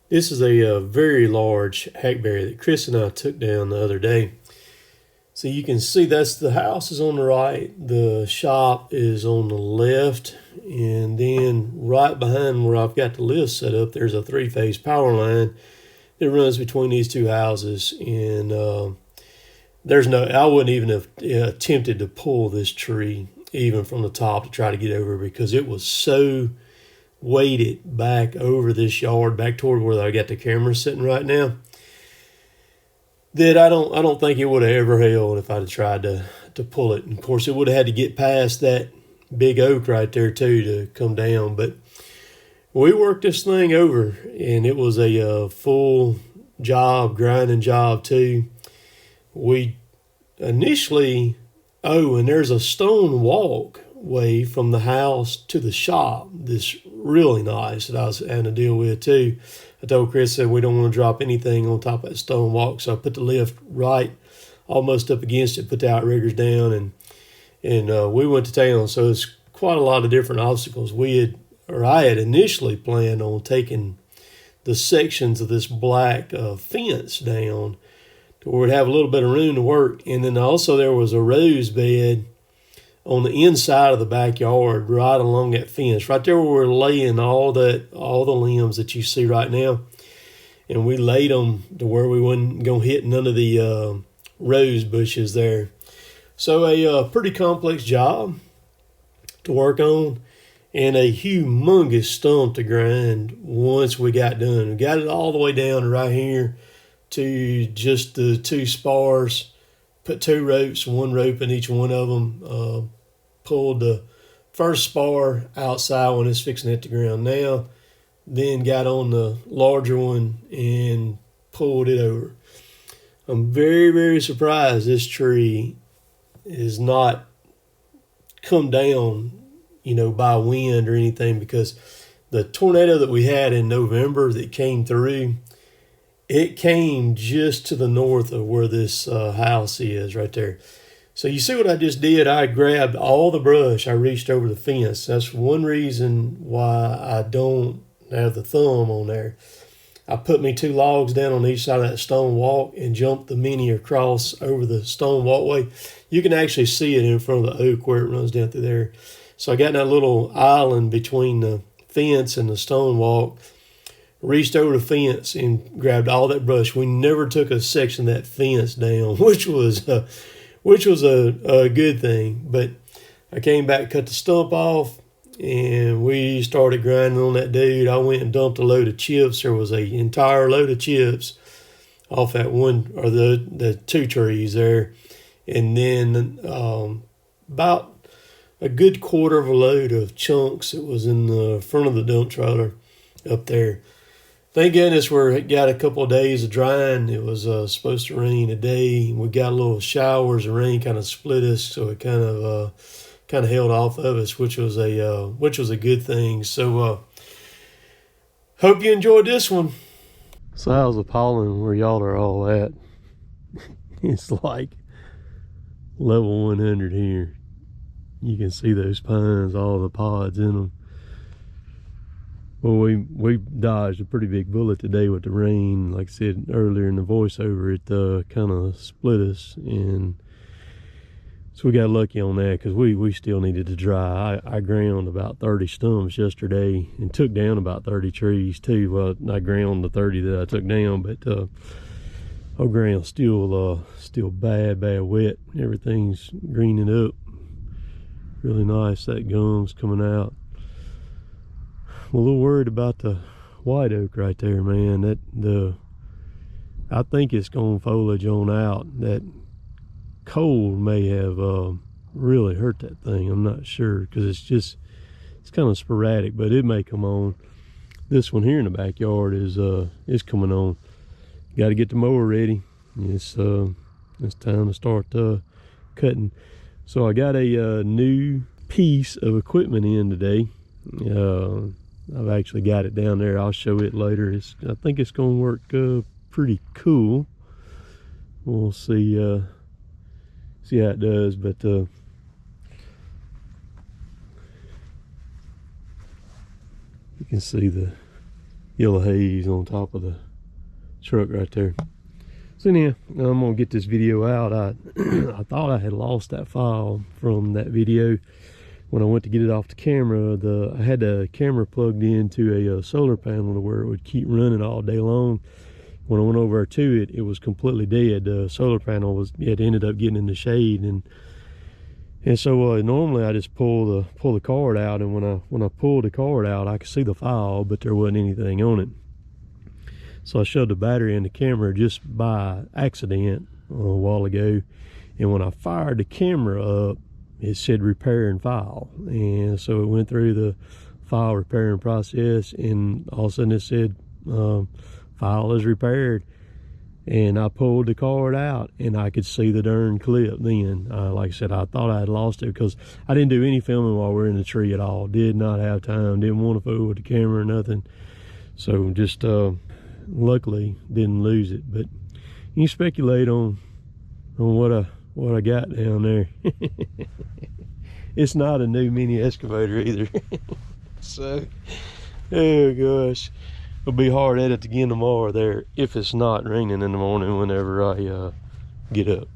This is a very large hackberry that Chris and I took down the other day. So you can see that's the house is on the right, the shop is on the left, and then right behind where I've got the lift set up, there's a three-phase power line that runs between these two houses. And I wouldn't even have attempted to pull this tree even from the top to try to get over because it was so weighted back over this yard, back toward where I got the camera sitting right now, that I don't think it would have ever held if I'd have tried to pull it. And of course, it would have had to get past that big oak right there too to come down. But we worked this thing over, and it was a full job, grinding job too. We initially, and there's a stone walkway from the house to the shop. This really nice that I was having to deal with too. I told Chris that we don't want to drop anything on top of that stone walk, so I put the lift right almost up against it, put the outriggers down, and we went to town. So it's quite a lot of different obstacles. I had initially planned on taking the sections of this black fence down to where we'd have a little bit of room to work, and then also there was a rose bed on the inside of the backyard, right along that fence, right there where we're laying all the limbs that you see right now, and we laid them to where we wasn't gonna hit none of the rose bushes there. So a pretty complex job to work on, and a humongous stump to grind once we got done. We got it all the way down to right here to just the two spars. Put two ropes, one rope in each one of them. Pulled the first spar outside when it's fixing to hit the ground now, then got on the larger one and pulled it over. I'm very, very surprised this tree is not come down, by wind or anything, because the tornado that we had in November that came through, it came just to the north of where this house is right there. So you see what I just did? I grabbed all the brush. I reached over the fence. That's one reason why I don't have the thumb on there. I put me two logs down on each side of that stone walk and jumped the mini across over the stone walkway. You can actually see it in front of the oak where it runs down through there. So I got that little island between the fence and the stone walk, reached over the fence and grabbed all that brush. We never took a section of that fence down, which was a good thing. But I came back, cut the stump off, and we started grinding on that dude. I went and dumped a load of chips. There was an entire load of chips off that one, or the two trees there. And then about a good quarter of a load of chunks that was in the front of the dump trailer up there. Thank goodness we got a couple of days of drying. It was supposed to rain a day. We got a little showers of rain, kind of split us, so it kind of held off of us, which was a good thing. So hope you enjoyed this one. So how's the pollen where y'all are all at? It's like level 100 here. You can see those pines, all the pods in them. Well, we dodged a pretty big bullet today with the rain. Like I said earlier in the voiceover, it kind of split us, and so we got lucky on that because we still needed to dry. I ground about 30 stumps yesterday and took down about 30 trees too. Well, I ground the 30 that I took down, but our ground's still bad wet. Everything's greening up. Really nice. That gum's coming out. I'm a little worried about the white oak right there, man. I think it's going foliage on out. That cold may have really hurt that thing. I'm not sure because it's kind of sporadic, but it may come on. This one here in the backyard is coming on. Got to get the mower ready. It's time to start cutting. So I got a new piece of equipment in today. I've actually got it down there. I'll show it later. I think it's going to work pretty cool. We'll see how it does. But you can see the yellow haze on top of the truck right there. So anyhow, I'm gonna get this video out. I thought I had lost that file from that video. When I went to get it off the camera, I had the camera plugged into a solar panel to where it would keep running all day long. When I went over to it, it was completely dead. The solar panel it ended up getting in the shade, and so normally I just pull the card out, and when I pulled the card out, I could see the file, but there wasn't anything on it. So I shoved the battery in the camera just by accident a while ago, and when I fired the camera up, it said repair and file, and so it went through the file repairing process, and all of a sudden it said file is repaired. And I pulled the card out, and I could see the darn clip then. Like I said, I thought I had lost it because I didn't do any filming while we were in the tree at all. Did not have time, didn't want to fool with the camera or nothing. So just luckily didn't lose it. But you can speculate on what I got down there. It's not a new mini excavator either. So, oh gosh. It'll be hard at it again tomorrow there if it's not raining in the morning whenever I get up.